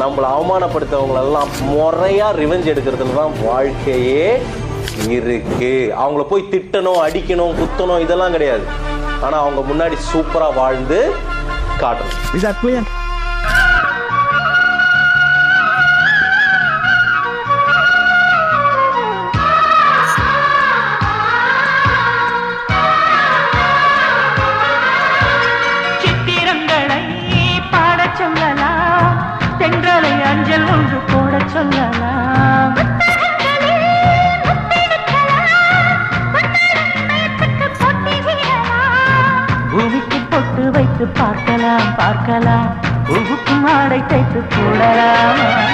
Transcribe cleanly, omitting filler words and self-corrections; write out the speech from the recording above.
நம்மளை அவமானப்படுத்தவங்களெல்லாம் முறையா ரிவெஞ்ச் எடுக்கிறதுல தான் வாழ்க்கையே இருக்கு. அவங்கள போய் திட்டணும், அடிக்கணும், குத்தணும் இதெல்லாம் கிடையாது. ஆனா அவங்க முன்னாடி சூப்பரா வாழ்ந்து காட்டணும். சித்திரங்களை பாட சொல்லலாம், தென்றலை அஞ்சல் ஒன்று போட சொல்லலாம். பூமிக்கு பொட்டு வைத்து பார்க்கலாம், பூவுக்கும் ஆடை தைத்து போடலாம்.